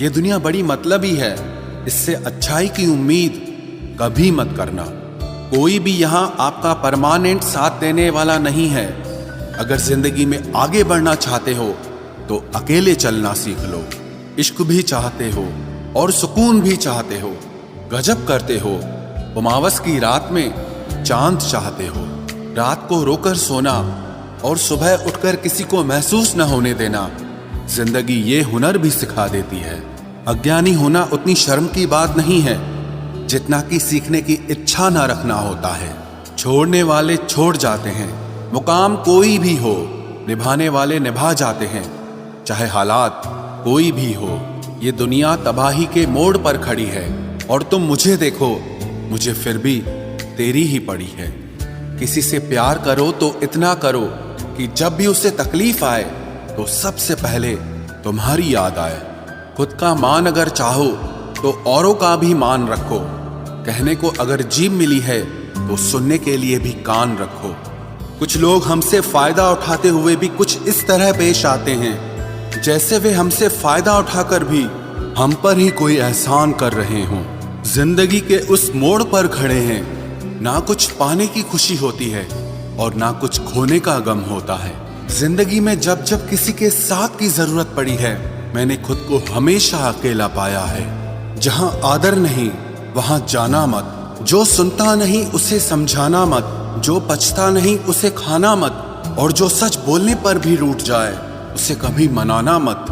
ये दुनिया बड़ी मतलबी है, इससे अच्छाई की उम्मीद कभी मत करना। कोई भी यहाँ आपका परमानेंट साथ देने वाला नहीं है। अगर जिंदगी में आगे बढ़ना चाहते हो तो अकेले चलना सीख लो। इश्क भी चाहते हो और सुकून भी चाहते हो, गजब करते हो। उमावस की रात में चांद चाहते हो, रात को रोकर सोना और सुबह उठकर किसी को महसूस न होने देना। जिंदगी ये हुनर भी सिखा देती है। अज्ञानी होना उतनी शर्म की बात नहीं है जितना कि सीखने की इच्छा न रखना होता है। छोड़ने वाले छोड़ जाते हैं, मुकाम कोई भी हो, निभाने वाले निभा जाते हैं, चाहे हालात कोई भी हो। ये दुनिया तबाही के मोड़ पर खड़ी है और तुम मुझे देखो, मुझे फिर भी तेरी ही पड़ी है। किसी से प्यार करो तो इतना करो कि जब भी उसे तकलीफ आए तो सबसे पहले तुम्हारी याद आए। खुद का मान अगर चाहो तो औरों का भी मान रखो। कहने को अगर जीभ मिली है तो सुनने के लिए भी कान रखो। कुछ लोग हमसे फायदा उठाते हुए भी कुछ इस तरह पेश आते हैं जैसे वे हमसे फायदा उठाकर भी हम पर ही कोई एहसान कर रहे हों। जिंदगी के उस मोड़ पर खड़े हैं, ना कुछ पाने की खुशी होती है और ना कुछ खोने का गम होता है। जिंदगी में जब जब किसी के साथ की जरूरत पड़ी है, मैंने खुद को हमेशा अकेला पाया है। जहां आदर नहीं वहां जाना मत, जो सुनता नहीं उसे समझाना मत, जो पछता नहीं उसे खाना मत, और जो सच बोलने पर भी रूठ जाए उसे कभी मनाना मत।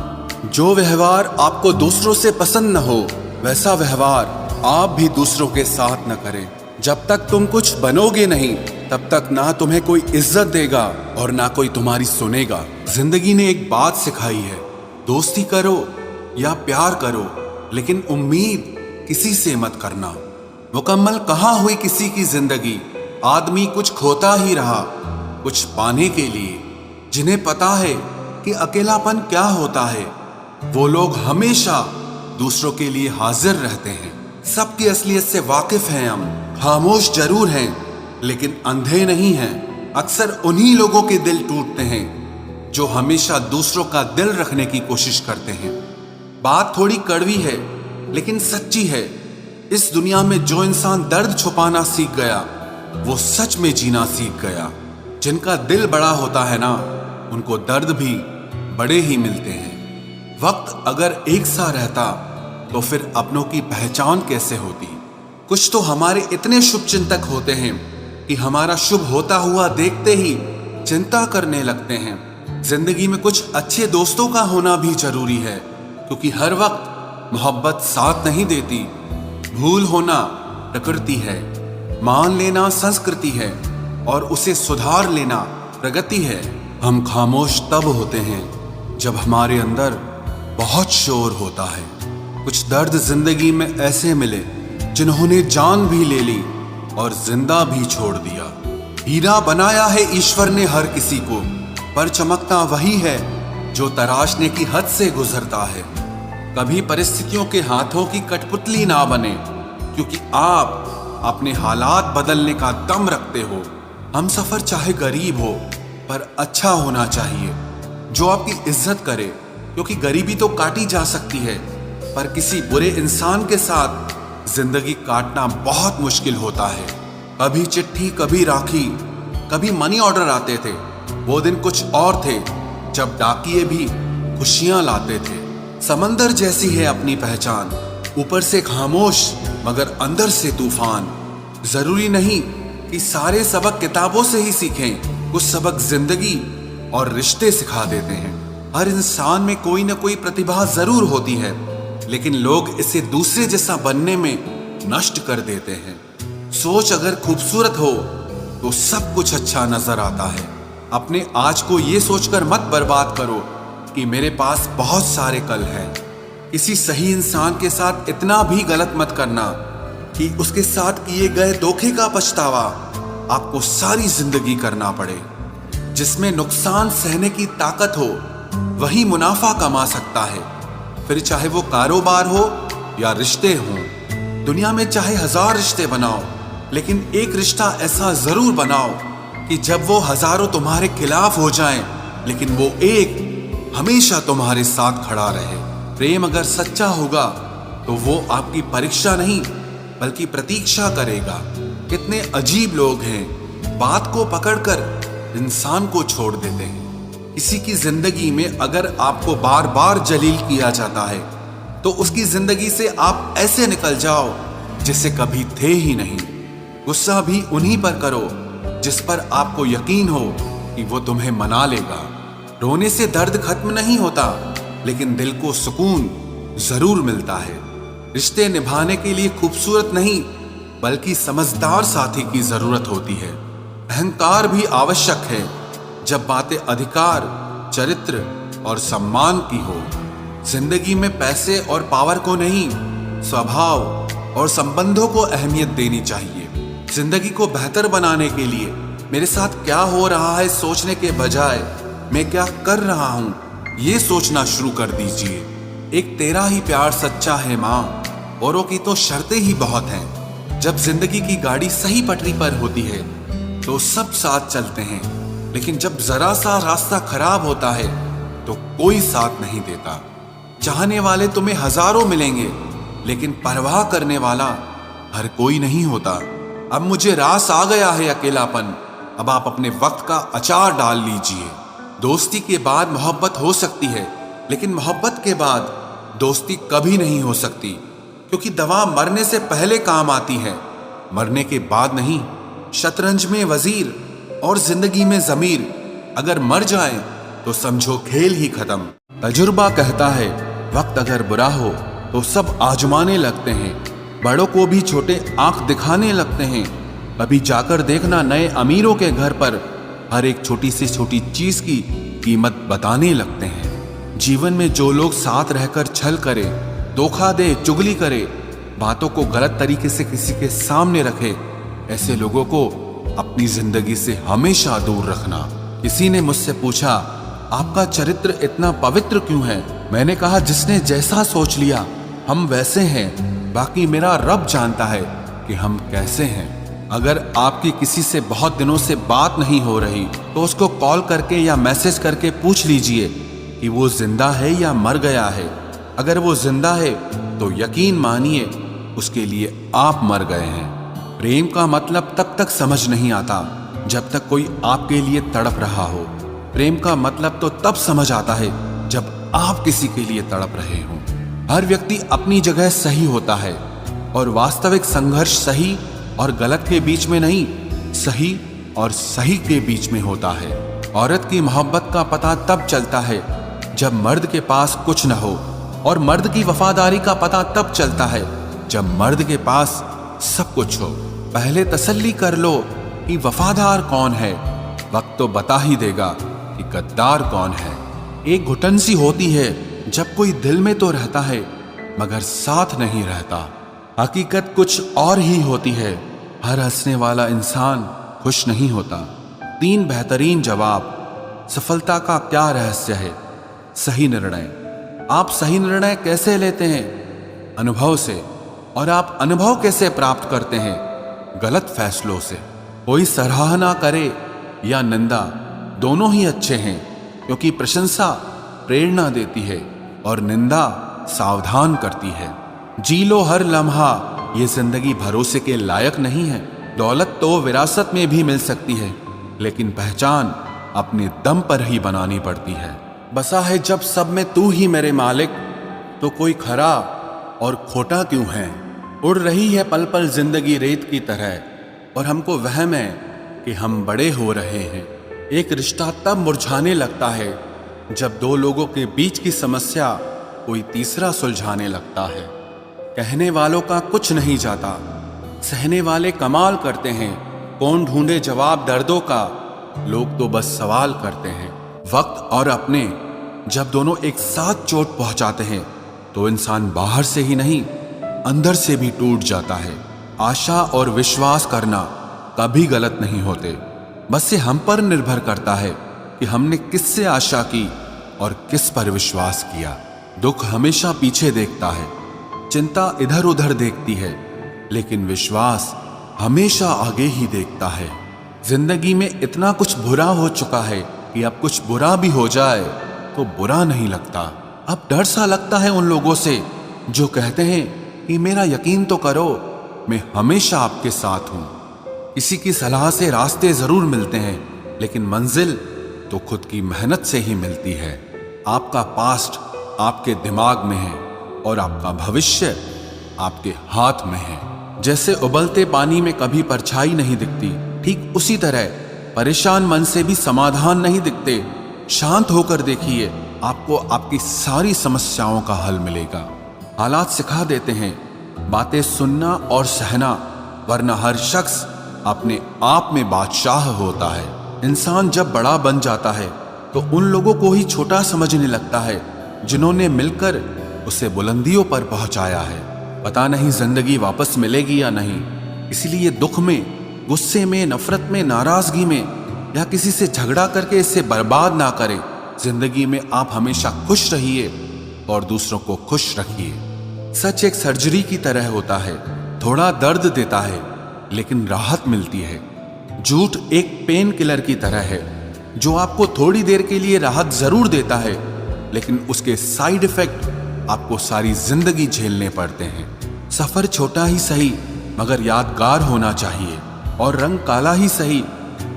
जो व्यवहार आपको दूसरों से पसंद न हो वैसा व्यवहार आप भी दूसरों के साथ न करें। जब तक तुम कुछ बनोगे नहीं तब तक ना तुम्हें कोई इज्जत देगा और ना कोई तुम्हारी सुनेगा। जिंदगी ने एक बात सिखाई है, दोस्ती करो या प्यार करो लेकिन उम्मीद किसी से मत करना। मुकम्मल कहाँ हुई किसी की जिंदगी, आदमी कुछ खोता ही रहा कुछ पाने के लिए। जिन्हें पता है कि अकेलापन क्या होता है वो लोग हमेशा दूसरों के लिए हाजिर रहते हैं। सबकी असलियत से वाकिफ हैं हम, खामोश जरूर हैं लेकिन अंधे नहीं हैं। अक्सर उन्हीं लोगों के दिल टूटते हैं जो हमेशा दूसरों का दिल रखने की कोशिश करते हैं। बात थोड़ी कड़वी है लेकिन सच्ची है। इस दुनिया में जो इंसान दर्द छुपाना सीख गया वो सच में जीना सीख गया। जिनका दिल बड़ा होता है ना, उनको दर्द भी बड़े ही मिलते हैं। वक्त अगर एक सा रहता तो फिर अपनों की पहचान कैसे होती। कुछ तो हमारे इतने शुभ चिंतक होते हैं कि हमारा शुभ होता हुआ देखते ही चिंता करने लगते हैं। जिंदगी में कुछ अच्छे दोस्तों का होना भी जरूरी है क्योंकि हर वक्त मोहब्बत साथ नहीं देती। भूल होना प्रकृति है, मान लेना संस्कृति है और उसे सुधार लेना प्रगति है। हम खामोश तब होते हैं जब हमारे अंदर बहुत शोर होता है। कुछ दर्द जिंदगी में ऐसे मिले जिन्होंने जान भी ले ली और जिंदा भी छोड़ दिया। हीरा बनाया है ईश्वर ने हर किसी को, पर चमकता वही है जो तराशने की हद से गुजरता है। कभी परिस्थितियों के हाथों की कठपुतली ना बने क्योंकि आप अपने हालात बदलने का दम रखते हो। हम सफर चाहे गरीब हो पर अच्छा होना चाहिए, जो आपकी इज्जत करे, क्योंकि गरीबी तो काटी जा सकती है पर किसी बुरे इंसान के साथ जिंदगी काटना बहुत मुश्किल होता है। कभी चिट्ठी, कभी राखी, कभी मनी ऑर्डर आते थे। वो दिन कुछ और थे जब डाकिये भी खुशियां लाते थे। समंदर जैसी है अपनी पहचान, ऊपर से खामोश मगर अंदर से तूफान। जरूरी नहीं कि सारे सबक किताबों से ही सीखें, कुछ सबक जिंदगी और रिश्ते सिखा देते हैं। हर इंसान में कोई ना कोई प्रतिभा जरूर होती है लेकिन लोग इसे दूसरे जैसा बनने में नष्ट कर देते हैं। सोच अगर खूबसूरत हो तो सब कुछ अच्छा नजर आता है। अपने आज को ये सोचकर मत बर्बाद करो कि मेरे पास बहुत सारे कल हैं। किसी सही इंसान के साथ इतना भी गलत मत करना कि उसके साथ किए गए धोखे का पछतावा आपको सारी जिंदगी करना पड़े। जिसमें नुकसान सहने की ताकत हो वही मुनाफा कमा सकता है, फिर चाहे वो कारोबार हो या रिश्ते हों। दुनिया में चाहे 1000 रिश्ते बनाओ लेकिन एक रिश्ता ऐसा जरूर बनाओ कि जब वो हजारों तुम्हारे खिलाफ हो जाएं लेकिन वो एक हमेशा तुम्हारे साथ खड़ा रहे। प्रेम अगर सच्चा होगा तो वो आपकी परीक्षा नहीं बल्कि प्रतीक्षा करेगा। कितने अजीब लोग हैं, बात को पकड़कर इंसान को छोड़ देते हैं। किसी की जिंदगी में अगर आपको बार बार जलील किया जाता है तो उसकी जिंदगी से आप ऐसे निकल जाओ जिसे कभी थे ही नहीं। गुस्सा भी उन्हीं पर करो जिस पर आपको यकीन हो कि वो तुम्हें मना लेगा। रोने से दर्द खत्म नहीं होता, लेकिन दिल को सुकून जरूर मिलता है। रिश्ते निभाने के लिए खूबसूरत नहीं बल्कि समझदार साथी की जरूरत होती है। अहंकार भी आवश्यक है जब बातें अधिकार, चरित्र और सम्मान की हो। जिंदगी में पैसे और पावर को नहीं, स्वभाव और संबंधों को अहमियत देनी चाहिए। जिंदगी को बेहतर बनाने के लिए मेरे साथ क्या हो रहा है सोचने के बजाय मैं क्या कर रहा हूं ये सोचना शुरू कर दीजिए। एक तेरा ही प्यार सच्चा है माँ, औरों की तो शर्तें ही बहुत हैं। जब जिंदगी की गाड़ी सही पटरी पर होती है तो सब साथ चलते हैं, लेकिन जब जरा सा रास्ता खराब होता है तो कोई साथ नहीं देता। चाहने वाले तुम्हें हजारों मिलेंगे, लेकिन परवाह करने वाला हर कोई नहीं होता। अब मुझे रास आ गया है अकेलापन, अब आप अपने वक्त का अचार डाल लीजिए। दोस्ती के बाद मोहब्बत हो सकती है, लेकिन मोहब्बत के बाद दोस्ती कभी नहीं हो सकती, क्योंकि दवा मरने से पहले काम आती है, मरने के बाद नहीं। शतरंज में वजीर और जिंदगी में जमीर अगर मर जाए तो समझो खेल ही खत्म। तजुर्बा कहता है वक्त अगर बुरा हो तो सब आजमाने लगते हैं, बड़ों को भी छोटे आंख दिखाने लगते हैं। कभी जाकर देखना नए अमीरों के घर पर हर एक छोटी से छोटी चीज की कीमत बताने लगते हैं। जीवन में जो लोग साथ रहकर छल करे, धोखा दे, चुगली करे, बातों को गलत तरीके से किसी के सामने रखे, ऐसे लोगों को अपनी जिंदगी से हमेशा दूर रखना। किसी ने मुझसे पूछा आपका चरित्र इतना पवित्र क्यों है? मैंने कहा जिसने जैसा सोच लिया हम वैसे हैं, बाकी मेरा रब जानता है कि हम कैसे हैं। अगर आपकी किसी से बहुत दिनों से बात नहीं हो रही तो उसको कॉल करके या मैसेज करके पूछ लीजिए कि वो जिंदा है या मर गया है। अगर वो जिंदा है तो यकीन मानिए उसके लिए आप मर गए हैं। प्रेम का मतलब तब तक समझ नहीं आता जब तक कोई आपके लिए तड़प रहा हो। प्रेम का मतलब तो तब समझ आता है जब आप किसी के लिए तड़प रहे हो। हर व्यक्ति अपनी जगह सही होता है और वास्तविक संघर्ष सही और गलत के बीच में नहीं, सही और सही के बीच में होता है। औरत की मोहब्बत का पता तब चलता है जब मर्द के पास कुछ न हो, और मर्द की वफादारी का पता तब चलता है जब मर्द के पास सब कुछ हो। पहले तसल्ली कर लो कि वफादार कौन है, वक्त तो बता ही देगा कि गद्दार कौन है। एक घुटन सी होती है जब कोई दिल में तो रहता है मगर साथ नहीं रहता। हकीकत कुछ और ही होती है, हर हंसने वाला इंसान खुश नहीं होता। 3 बेहतरीन जवाब। सफलता का क्या रहस्य है? सही निर्णय। आप सही निर्णय कैसे लेते हैं? अनुभव से। और आप अनुभव कैसे प्राप्त करते हैं? गलत फैसलों से। कोई सराहना करे या निंदा, दोनों ही अच्छे हैं, क्योंकि प्रशंसा प्रेरणा देती है और निंदा सावधान करती है। जी लो हर लम्हा, ये जिंदगी भरोसे के लायक नहीं है। दौलत तो विरासत में भी मिल सकती है, लेकिन पहचान अपने दम पर ही बनानी पड़ती है। बसा है जब सब में तू ही मेरे मालिक, तो कोई खरा और खोटा क्यों है? उड़ रही है पल पल जिंदगी रेत की तरह, और हमको वहम है कि हम बड़े हो रहे हैं। एक रिश्ता तब मुरझाने लगता है जब 2 लोगों के बीच की समस्या कोई तीसरा सुलझाने लगता है। कहने वालों का कुछ नहीं जाता, सहने वाले कमाल करते हैं। कौन ढूंढे जवाब दर्दों का, लोग तो बस सवाल करते हैं। वक्त और अपने जब दोनों एक साथ चोट पहुंचाते हैं तो इंसान बाहर से ही नहीं अंदर से भी टूट जाता है। आशा और विश्वास करना कभी गलत नहीं होते, बस ये हम पर निर्भर करता है कि हमने किससे आशा की और किस पर विश्वास किया। दुख हमेशा पीछे देखता है, चिंता इधर उधर देखती है, लेकिन विश्वास हमेशा आगे ही देखता है। जिंदगी में इतना कुछ बुरा हो चुका है कि अब कुछ बुरा भी हो जाए तो बुरा नहीं लगता। अब डर सा लगता है उन लोगों से जो कहते हैं कि मेरा यकीन तो करो, मैं हमेशा आपके साथ हूं। किसी की सलाह से रास्ते जरूर मिलते हैं, लेकिन मंजिल तो खुद की मेहनत से ही मिलती है। आपका पास्ट आपके दिमाग में है और आपका भविष्य आपके हाथ में है। जैसे उबलते पानी में कभी परछाई नहीं दिखती, ठीक उसी तरह परेशान मन से भी समाधान नहीं दिखते। शांत होकर देखिए, आपको आपकी सारी समस्याओं का हल मिलेगा। हालात सिखा देते हैं बातें सुनना और सहना, वरना हर शख्स अपने आप में बादशाह होता है। इंसान जब बड़ा बन जाता है तो उन लोगों को ही छोटा समझने लगता है जिन्होंने मिलकर उसे बुलंदियों पर पहुंचाया है। पता नहीं जिंदगी वापस मिलेगी या नहीं, इसलिए दुख में, गुस्से में, नफरत में, नाराजगी में या किसी से झगड़ा करके इसे बर्बाद ना करें। जिंदगी में आप हमेशा खुश रहिए और दूसरों को खुश रखिए। सच एक सर्जरी की तरह होता है, थोड़ा दर्द देता है लेकिन राहत मिलती है। झूठ एक पेन किलर की तरह है जो आपको थोड़ी देर के लिए राहत जरूर देता है, लेकिन उसके साइड इफेक्ट आपको सारी जिंदगी झेलने पड़ते हैं। सफर छोटा ही सही मगर यादगार होना चाहिए, और रंग काला ही सही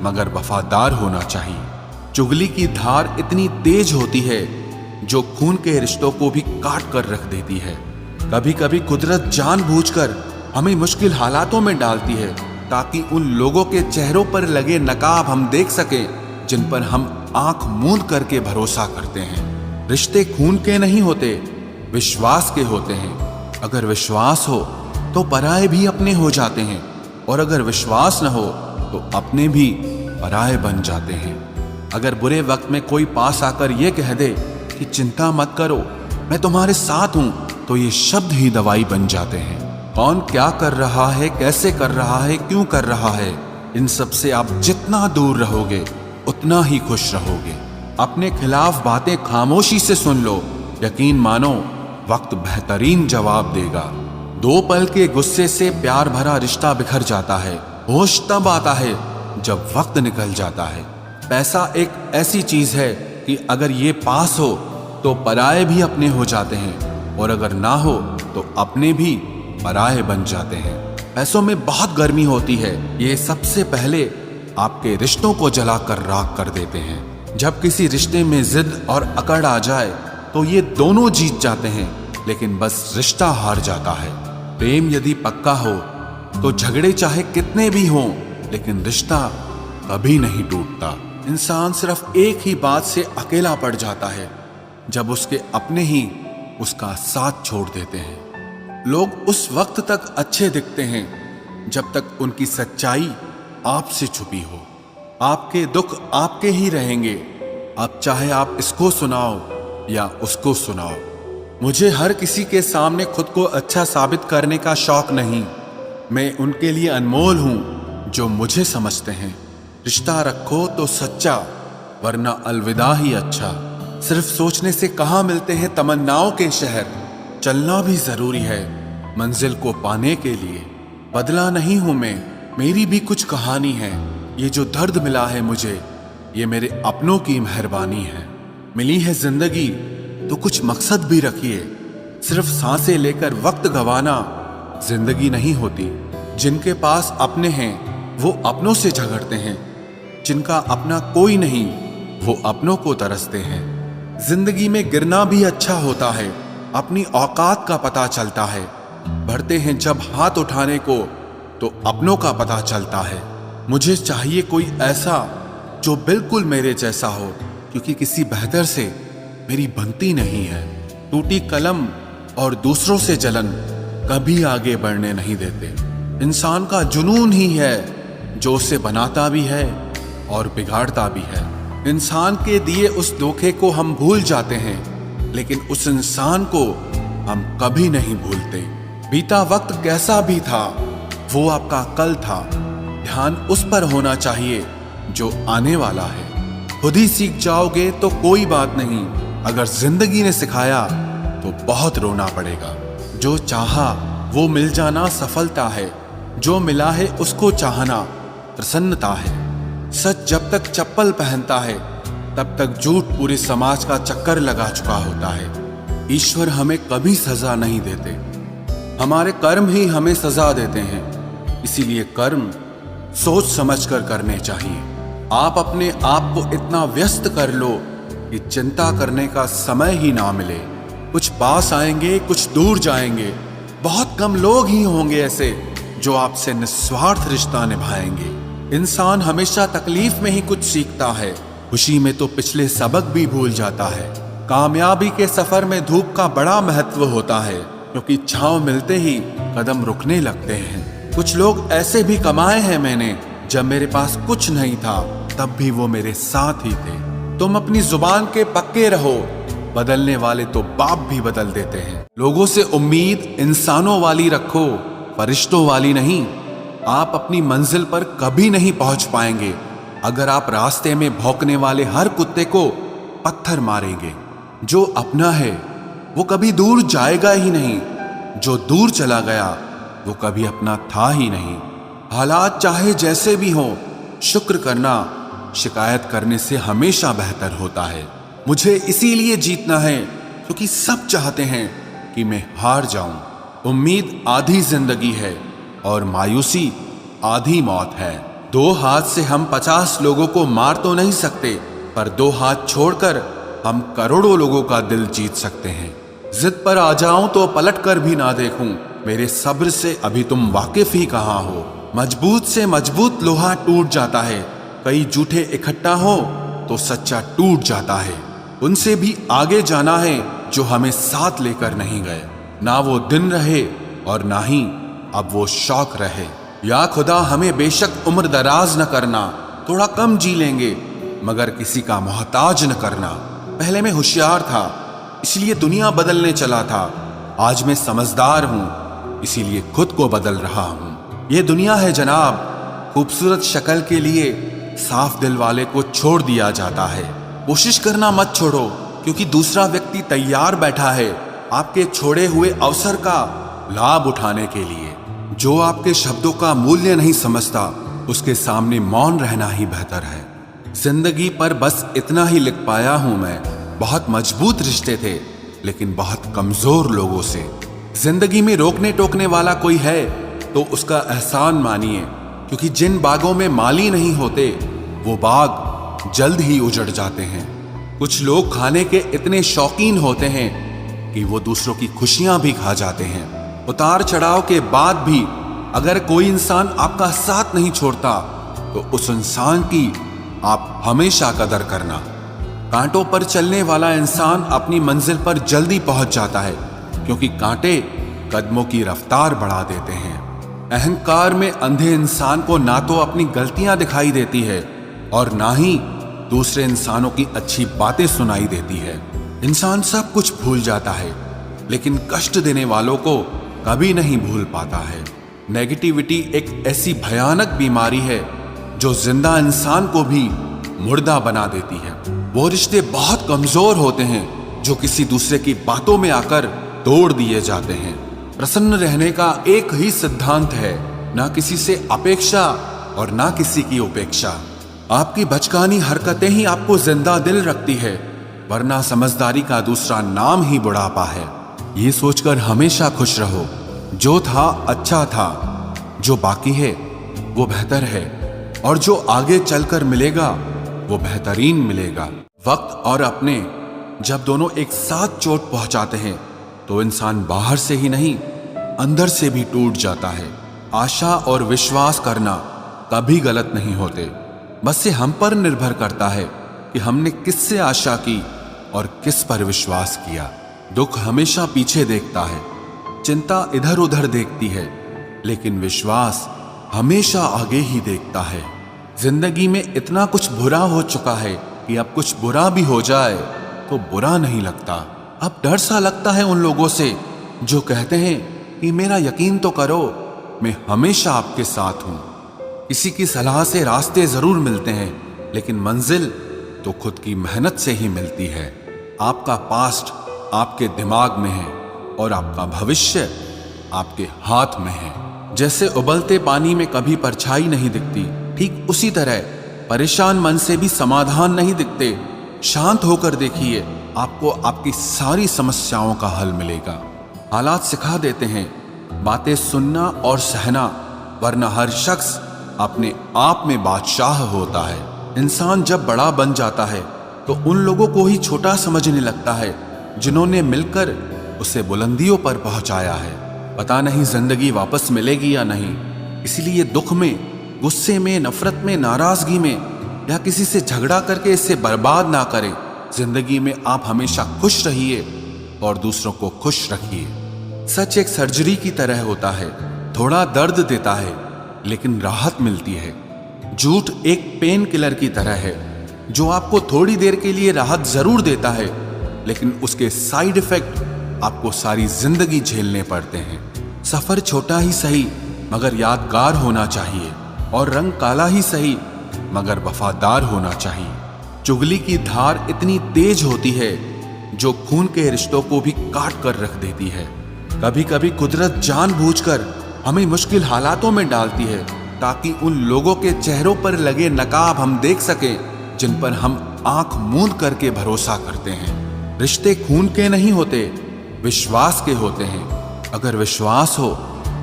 मगर वफादार होना चाहिए। चुगली की धार इतनी तेज होती है जो खून के रिश्तों को भी काट कर रख देती है। कभी कभी कुदरत जानबूझकर हमें मुश्किल हालातों में डालती है ताकि उन लोगों के चेहरों पर लगे नकाब हम देख सकें जिन पर हम आंख मूंद करके भरोसा करते हैं। रिश्ते खून के नहीं होते, विश्वास के होते हैं। अगर विश्वास हो तो पराये भी अपने हो जाते हैं, और अगर विश्वास न हो तो अपने भी पराये बन जाते हैं। अगर बुरे वक्त में कोई पास आकर यह कह दे कि चिंता मत करो, मैं तुम्हारे साथ हूं, तो ये शब्द ही दवाई बन जाते हैं। कौन क्या कर रहा है, कैसे कर रहा है, क्यों कर रहा है, इन सब से आप जितना दूर रहोगे उतना ही खुश रहोगे। अपने खिलाफ बातें खामोशी से सुन लो, यकीन मानो वक्त बेहतरीन जवाब देगा। दो पल के गुस्से से प्यार भरा रिश्ता बिखर जाता है। होश तब आता है जब वक्त निकल जाता है। पैसा एक ऐसी चीज है कि अगर ये पास हो तो पराये भी अपने हो जाते हैं, और अगर ना हो तो अपने भी पराये बन जाते हैं। पैसों में बहुत गर्मी होती है, ये सबसे पहले आपके रिश्तों को जलाकर राख कर देते हैं। जब किसी रिश्ते में जिद और अकड़ आ जाए तो ये दोनों जीत जाते हैं, लेकिन बस रिश्ता हार जाता है। प्रेम यदि पक्का हो तो झगड़े चाहे कितने भी हों, लेकिन रिश्ता कभी नहीं टूटता। इंसान सिर्फ एक ही बात से अकेला पड़ जाता है, जब उसके अपने ही उसका साथ छोड़ देते हैं। लोग उस वक्त तक अच्छे दिखते हैं जब तक उनकी सच्चाई आपसे छुपी हो। आपके दुख आपके ही रहेंगे, अब चाहे आप इसको सुनाओ या उसको सुनाओ। मुझे हर किसी के सामने खुद को अच्छा साबित करने का शौक नहीं। मैं उनके लिए अनमोल हूं जो मुझे समझते हैं। रिश्ता रखो तो सच्चा, वरना अलविदा ही अच्छा। सिर्फ सोचने से कहाँ मिलते हैं तमन्नाओं के शहर। चलना भी जरूरी है मंजिल को पाने के लिए। बदला नहीं हूं मैं, मेरी भी कुछ कहानी है। ये जो दर्द मिला है मुझे, ये मेरे अपनों की मेहरबानी है। मिली है जिंदगी तो कुछ मकसद भी रखिए। सिर्फ सांसें लेकर वक्त गंवाना जिंदगी नहीं होती। जिनके पास अपने हैं वो अपनों से झगड़ते हैं, जिनका अपना कोई नहीं वो अपनों को तरसते हैं। जिंदगी में गिरना भी अच्छा होता है, अपनी औकात का पता चलता है। बढ़ते हैं जब हाथ उठाने को तो अपनों का पता चलता है। मुझे चाहिए कोई ऐसा जो बिल्कुल मेरे जैसा हो, क्योंकि किसी बेहतर से मेरी बनती नहीं है। टूटी कलम और दूसरों से जलन कभी आगे बढ़ने नहीं देते। इंसान का जुनून ही है जो उसे बनाता भी है और बिगाड़ता भी है। इंसान के दिए उस धोखे को हम भूल जाते हैं, लेकिन उस इंसान को हम कभी नहीं भूलते। बीता वक्त कैसा भी था वो आपका कल था। ध्यान उस पर होना चाहिए जो आने वाला है। खुद ही सीख जाओगे तो कोई बात नहीं, अगर जिंदगी ने सिखाया तो बहुत रोना पड़ेगा। जो चाहा वो मिल जाना सफलता है, जो मिला है उसको चाहना प्रसन्नता है। सच जब तक चप्पल पहनता है तब तक झूठ पूरे समाज का चक्कर लगा चुका होता है। ईश्वर हमें कभी सजा नहीं देते, हमारे कर्म ही हमें सजा देते हैं। इसीलिए कर्म सोच समझकर करने चाहिए। आप अपने आप को इतना व्यस्त कर लो कि चिंता करने का समय ही ना मिले। कुछ पास आएंगे, कुछ दूर जाएंगे। बहुत कम लोग ही होंगे ऐसे जो आपसे निस्वार्थ रिश्ता निभाएंगे। इंसान हमेशा तकलीफ में ही कुछ सीखता है, खुशी में तो पिछले सबक भी भूल जाता है। कामयाबी के सफर में धूप का बड़ा महत्व होता है, क्योंकि छांव मिलते ही कदम रुकने लगते हैं। कुछ लोग ऐसे भी कमाए हैं मैंने, जब मेरे पास कुछ नहीं था तब भी वो मेरे साथ ही थे। तुम अपनी जुबान के पक्के रहो, बदलने वाले तो बाप भी बदल देते हैं। लोगों से उम्मीद इंसानों वाली रखो, फरिश्तों वाली नहीं। आप अपनी मंजिल पर कभी नहीं पहुंच पाएंगे अगर आप रास्ते में भौंकने वाले हर कुत्ते को पत्थर मारेंगे। जो अपना है वो कभी दूर जाएगा ही नहीं, जो दूर चला गया वो कभी अपना था ही नहीं। हालात चाहे जैसे भी हो, शुक्र करना शिकायत करने से हमेशा बेहतर होता है। मुझे इसीलिए जीतना है क्योंकि सब चाहते हैं कि मैं हार जाऊं। उम्मीद आधी जिंदगी है और मायूसी आधी मौत है। 2 हाथ से हम 50 लोगों को मार तो नहीं सकते, पर 2 हाथ छोड़कर हम करोड़ों लोगों का दिल जीत सकते हैं। जिद पर आ जाऊं तो पलट कर भी ना देखूं, मेरे सब्र से अभी तुम वाकिफ ही कहाँ हो। मजबूत से मजबूत लोहा टूट जाता है, कई जूठे इकट्ठा हो तो सच्चा टूट जाता है। उनसे भी आगे जाना है जो हमें साथ लेकर नहीं गए। ना वो दिन रहे और ना ही अब वो शौक रहे। या खुदा हमें बेशक उम्र दराज न करना, थोड़ा कम जी लेंगे मगर किसी का मोहताज न करना। पहले मैं होशियार था इसलिए दुनिया बदलने चला था, आज मैं समझदार हूं इसीलिए खुद को बदल रहा हूं। ये दुनिया है जनाब, खूबसूरत शक्ल के लिए साफ दिल वाले को छोड़ दिया जाता है। कोशिश करना मत छोड़ो, क्योंकि दूसरा व्यक्ति तैयार बैठा है आपके छोड़े हुए अवसर का लाभ उठाने के लिए। जो आपके शब्दों का मूल्य नहीं समझता उसके सामने मौन रहना ही बेहतर है। जिंदगी पर बस इतना ही लिख पाया हूं मैं, बहुत मजबूत रिश्ते थे लेकिन बहुत कमजोर लोगों से। जिंदगी में रोकने टोकने वाला कोई है तो उसका एहसान मानिए, क्योंकि जिन बागों में माली नहीं होते वो बाग जल्द ही उजड़ जाते हैं। कुछ लोग खाने के इतने शौकीन होते हैं कि वो दूसरों की खुशियां भी खा जाते हैं। उतार चढ़ाव के बाद भी अगर कोई इंसान आपका साथ नहीं छोड़ता तो उस इंसान की आप हमेशा कदर करना। कांटों पर चलने वाला इंसान अपनी मंजिल पर जल्दी पहुंच जाता है, क्योंकि कांटे कदमों की रफ्तार बढ़ा देते हैं। अहंकार में अंधे इंसान को ना तो अपनी गलतियां दिखाई देती है और ना ही दूसरे इंसानों की अच्छी बातें सुनाई देती है। इंसान सब कुछ भूल जाता है लेकिन कष्ट देने वालों को कभी नहीं भूल पाता है। नेगेटिविटी एक ऐसी भयानक बीमारी है जो जिंदा इंसान को भी मुर्दा बना देती है। वो रिश्ते बहुत कमजोर होते हैं जो किसी दूसरे की बातों में आकर तोड़ दिए जाते हैं। प्रसन्न रहने का एक ही सिद्धांत है, ना किसी से अपेक्षा और ना किसी की उपेक्षा। आपकी बचकानी हरकतें ही आपको जिंदा दिल रखती है, वरना समझदारी का दूसरा नाम ही बुढ़ापा है। ये सोचकर हमेशा खुश रहो, जो था अच्छा था, जो बाकी है वो बेहतर है और जो आगे चलकर मिलेगा वो बेहतरीन मिलेगा। वक्त और अपने जब दोनों एक साथ चोट पहुंचाते हैं तो इंसान बाहर से ही नहीं अंदर से भी टूट जाता है। आशा और विश्वास करना कभी गलत नहीं होते, बस ये हम पर निर्भर करता है कि हमने किससे आशा की और किस पर विश्वास किया। दुख हमेशा पीछे देखता है, चिंता इधर उधर देखती है, लेकिन विश्वास हमेशा आगे ही देखता है। जिंदगी में इतना कुछ बुरा हो चुका है कि अब कुछ बुरा भी हो जाए तो बुरा नहीं लगता। अब डर सा लगता है उन लोगों से जो कहते हैं कि मेरा यकीन तो करो, मैं हमेशा आपके साथ हूं। किसी की सलाह से रास्ते जरूर मिलते हैं, लेकिन मंजिल तो खुद की मेहनत से ही मिलती है। आपका पास्ट आपके दिमाग में है और आपका भविष्य आपके हाथ में है। जैसे उबलते पानी में कभी परछाई नहीं दिखती, ठीक उसी तरह परेशान मन से भी समाधान नहीं दिखते। शांत होकर देखिए, आपको आपकी सारी समस्याओं का हल मिलेगा। हालात सिखा देते हैं बातें सुनना और सहना, वरना हर शख्स अपने आप में बादशाह होता है। इंसान जब बड़ा बन जाता है तो उन लोगों को ही छोटा समझने लगता है जिन्होंने मिलकर उसे बुलंदियों पर पहुंचाया है। पता नहीं जिंदगी वापस मिलेगी या नहीं, इसलिए दुख में, गुस्से में, नफरत में, नाराजगी में या किसी से झगड़ा करके इसे बर्बाद ना करें। जिंदगी में आप हमेशा खुश रहिए और दूसरों को खुश रखिए। सच एक सर्जरी की तरह होता है, थोड़ा दर्द देता है लेकिन राहत मिलती है। झूठ एक पेन किलर की तरह है जो आपको थोड़ी देर के लिए राहत जरूर देता है, लेकिन उसके साइड इफेक्ट आपको सारी जिंदगी झेलने पड़ते हैं। सफर छोटा ही सही मगर यादगार होना चाहिए, और रंग काला ही सही मगर वफादार होना चाहिए। चुगली की धार इतनी तेज होती है जो खून के रिश्तों को भी काट कर रख देती है। कभी कभी कुदरत जानबूझकर हमें मुश्किल हालातों में डालती है ताकि उन लोगों के चेहरों पर लगे नकाब हम देख सकें जिन पर हम आंख मूंद करके भरोसा करते हैं। रिश्ते खून के नहीं होते, विश्वास के होते हैं। अगर विश्वास हो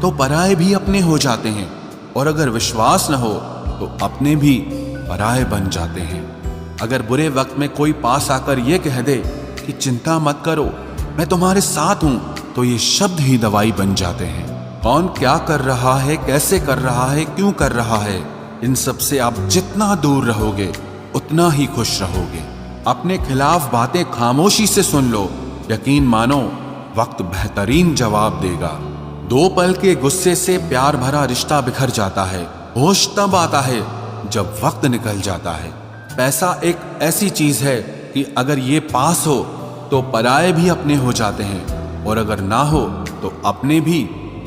तो पराये भी अपने हो जाते हैं, और अगर विश्वास न हो तो अपने भी पराये बन जाते हैं। अगर बुरे वक्त में कोई पास आकर यह कह दे कि चिंता मत करो, मैं तुम्हारे साथ हूं, तो ये शब्द ही दवाई बन जाते हैं। कौन क्या कर रहा है, कैसे कर रहा है, क्यों कर रहा है, इन सब से आप जितना दूर रहोगे उतना ही खुश रहोगे। अपने खिलाफ बातें खामोशी से सुन लो, यकीन मानो वक्त बेहतरीन जवाब देगा। दो पल के गुस्से से प्यार भरा रिश्ता बिखर जाता है। होश तब आता है जब वक्त निकल जाता है। पैसा एक ऐसी चीज है कि अगर ये पास हो तो पराये भी अपने हो जाते हैं, और अगर ना हो तो अपने भी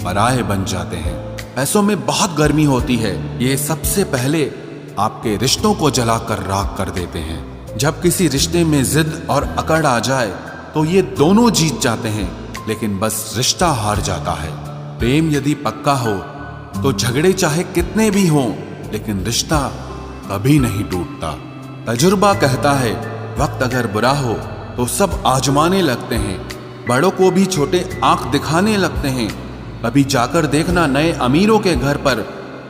पराये बन जाते हैं। पैसों में बहुत गर्मी होती है, ये सबसे पहले आपके रिश्तों को जलाकर राख कर देते हैं। जब किसी रिश्ते में जिद और अकड़ आ जाए तो ये दोनों जीत जाते हैं, लेकिन बस रिश्ता हार जाता है। प्रेम यदि पक्का हो तो झगड़े चाहे कितने भी हों, लेकिन रिश्ता कभी नहीं टूटता। तजुर्बा कहता है वक्त अगर बुरा हो तो सब आजमाने लगते हैं, बड़ों को भी छोटे आंख दिखाने लगते हैं। कभी जाकर देखना नए अमीरों के घर पर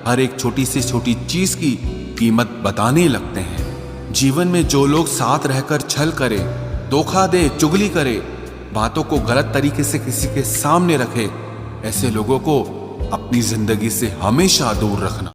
हर एक छोटी से छोटी चीज की कीमत बताने लगते हैं। जीवन में जो लोग साथ रहकर छल करे, धोखा दे, चुगली करे, बातों को गलत तरीके से किसी के सामने रखे, ऐसे लोगों को अपनी जिंदगी से हमेशा दूर रखना।